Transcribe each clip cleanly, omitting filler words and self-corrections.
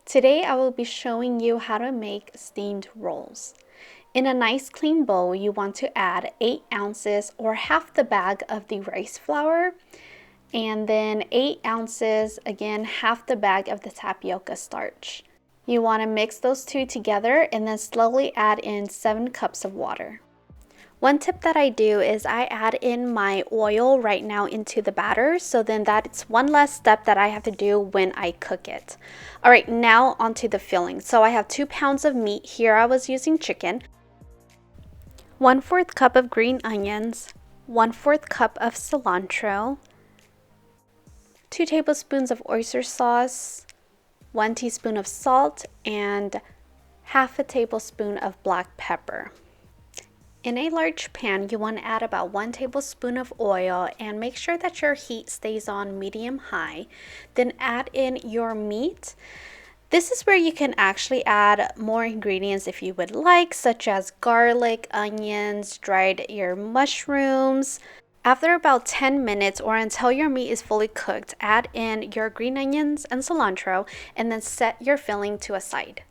Today I will be showing you how to make steamed rolls. In a nice clean bowl, you want to add 8 ounces or half the bag of the rice flour, and then 8 ounces, again half the bag of the tapioca starch. You want to mix those two together and then slowly add in 7 cups of water. One tip that I do is I add in my oil right now into the batter, so then that's one less step that I have to do when I cook it. All right, now onto the filling. So I have 2 pounds of meat. Here I was using chicken, 1/4 cup of green onions, 1/4 cup of cilantro, 2 tablespoons of oyster sauce, 1 teaspoon of salt, and half a tablespoon of black pepper. In a large pan, you want to add about 1 tablespoon of oil and make sure that your heat stays on medium-high. Then add in your meat. This is where you can actually add more ingredients if you would like, such as garlic, onions, dried ear mushrooms. After about 10 minutes or until your meat is fully cooked, add in your green onions and cilantro and then set your filling to a side.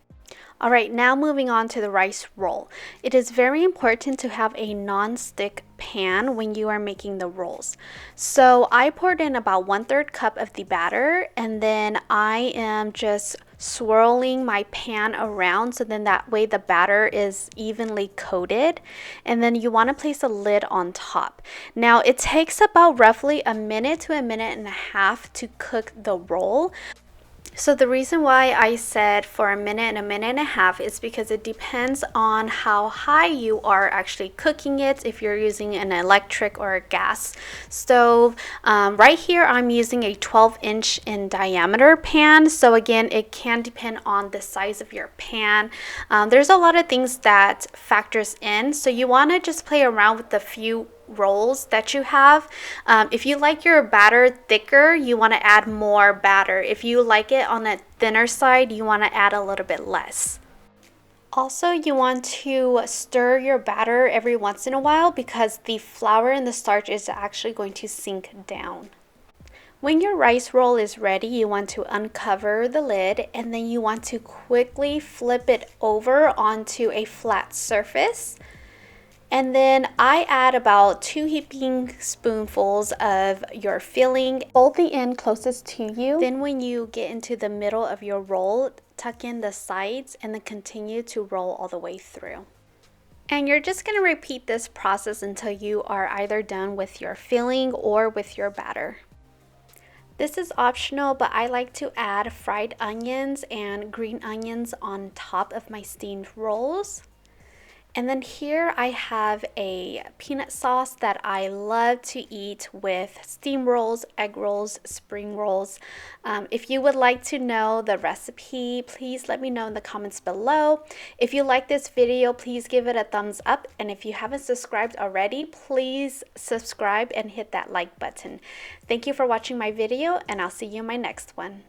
Alright, now moving on to the rice roll. It is very important to have a non-stick pan when you are making the rolls. So I poured in about 1/3 cup of the batter, and then I am just swirling my pan around so then that way the batter is evenly coated, and then you want to place a lid on top. Now it takes about roughly a minute to a minute and a half to cook the roll. So the reason why I said for a minute and a half is because it depends on how high you are actually cooking it, if you're using an electric or a gas stove. Right here I'm using a 12-inch in diameter pan, so again it can depend on the size of your pan. There's a lot of things that factors in, so you want to just play around with the few rolls that you have. If you like your batter thicker, you want to add more batter. If you like it on a thinner side, you want to add a little bit less. Also, you want to stir your batter every once in a while because the flour and the starch is actually going to sink down. When your rice roll is ready, you want to uncover the lid and then you want to quickly flip it over onto a flat surface. And then I add about 2 heaping spoonfuls of your filling. Fold the end closest to you. Then when you get into the middle of your roll, tuck in the sides and then continue to roll all the way through. And you're just going to repeat this process until you are either done with your filling or with your batter. This is optional, but I like to add fried onions and green onions on top of my steamed rolls. And then here I have a peanut sauce that I love to eat with steam rolls, egg rolls, spring rolls. If you would like to know the recipe, please let me know in the comments below. If you like this video, please give it a thumbs up. And if you haven't subscribed already, please subscribe and hit that like button. Thank you for watching my video, and I'll see you in my next one.